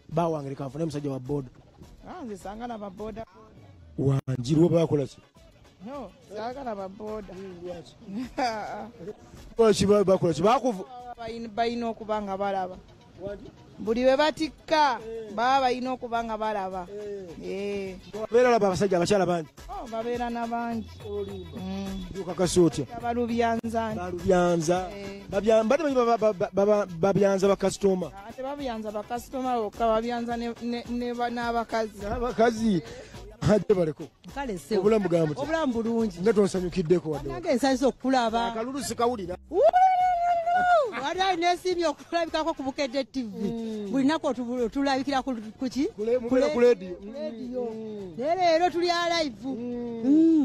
bawange leka nfune musajja wa boda. Nze sangana ba boda. Wanjiru bakola ki? No, sangana ba boda. Lwaki bakola ki? Bakuvu bayina okuba nga balaba. Buli we batikka baba bayina okuba nga balaba. Babeera laba abasajja abakyala bangi. Babeera n'abangi. Ukakasi otya? Balubyanza. Babyanza bakasitoma. Ate babyanza bakasitoma bokka babyanza n'abakazi. Abakazi ate baleko. Kale se. Obulamu bugamba buti. Obulamu bulungi. Nga tonsanyukiddeko wadde. Nange nsanyusa okulaba. Akalulu sikawulira. Wada nesimye okulabikako ku Bukedde TV. Bulinako tulabikira ku ki? Ku radio. Leero tuli live.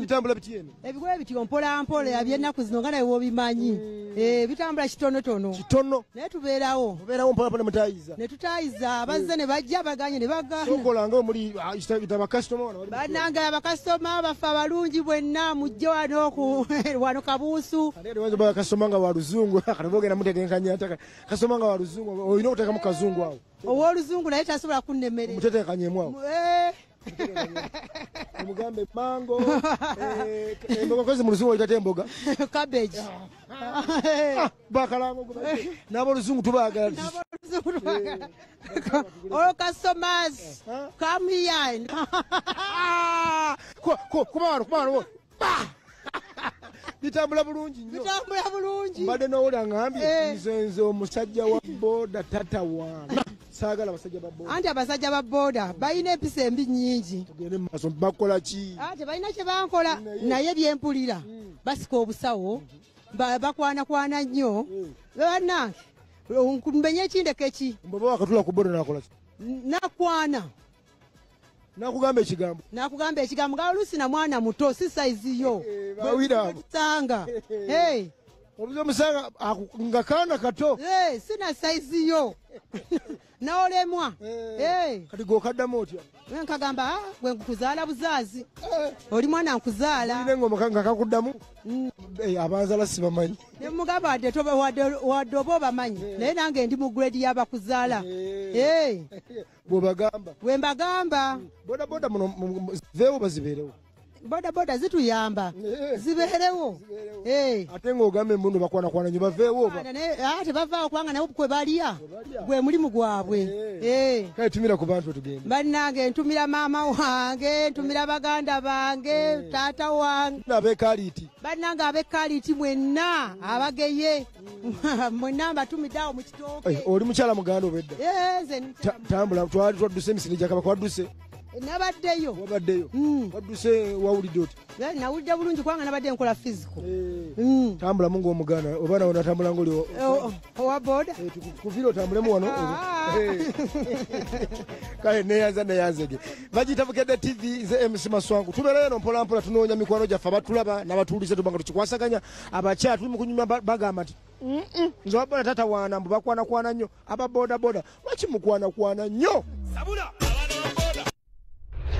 Bitambula bitiyeno. Ebigwe bityo mpola yabyennaku zino nga nawe wobimanyi. Bitambula kitono. Kitono. Ne tubeerawo. Mubeerawo mpola ne mutayiza. Ne tutayiza abazze ne bajja baganye ne bagana. Sokolanga omuli itaba customer wana. Bananga abakasitoma bafa abalungi bwenna mujje wano Kabuusu. Ate wazo ba customer nga wa luzungu akabogera mutetenkanya ataka. Customer nga wa luzungu oyina okuteka mu kazungu awo. Ow'oluzungu naye tasobola kunnemerera. Mutetenkanye awo. Mugambe mango emboga kozi mu luzungu oyita emboga cabbage bakalango nabo luzungu tubaagala all customers come here kumano bitambula bulungi nnyo mbadde n'owulira ngambye nze omusajja wa boda tatawaana saagala basajja ba boda. Anti abasajja ba boda balina empisa embi nnyingi. Tugende mu maaso bakola ki? Ate balina kye bankola naye byempulira basika obusawo bakwana nnyo bannange mbenye ekindeko eki mbaba wakatula ku boda nakola ki? Nakwana nakugamba ekigambo nga oluusi na mwana muto si saizi yo sanga obuze omusanga nga kaana kato sina saizi yo naolemwa kati gokaddamu otya? Nkagamba gwe nkuzaala buzaazi oli mwana nkuzaala ine ngoma nga kakuddamu abanzala sibamanyi ne mugamba wadde oba obamanyi naye nange ndi mu grade y'abakuzaala bwe mbagamba bodaboda muno ziveewo bazibeerewo bodaboda zituyamba zibeerewo ate ng'ogambe embundo bakwanakwana nyo baveewo ate bavaawo kubanga nabo kwe balya gwe mulimu gwabwe kale tumira ku bantu tugende bannange ntumira maama wange ntumira baganda bange taata wange ab'ekaliiti bannange ab'ekaliiti mwenna abageye mwenna mbatumiddeawo mu kitooke oli mukyala muganda obedda nze tambula twali twadduse emisiri gyakabaka wadduse nabaddeyo wadduse wawulidde oti? Nawulidde bulungi kubanga nabadde nkola physical tambulamu ng'omuganda oba nawe natambula ng'oli owa boda kuvira otambulemu wano kale neyanzege bagiyita Bukedde TV nze MC Maswangu tubeerayo eno mpolampola tunoonya mikwano gyaffe abatulaba n'abatuulize tubanga tukikwasaganya abakyala tuli mu kunyuma bagamba nti nze waboda tatawaana mbu bakwanakwana nnyo ababodaboda lwaki mukwanakwana nnyo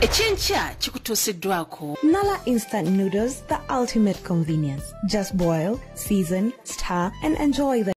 Ekinkya kikutuusiddwako Nala Instant Noodles, the ultimate convenience. Just boil, season, stir, and enjoy the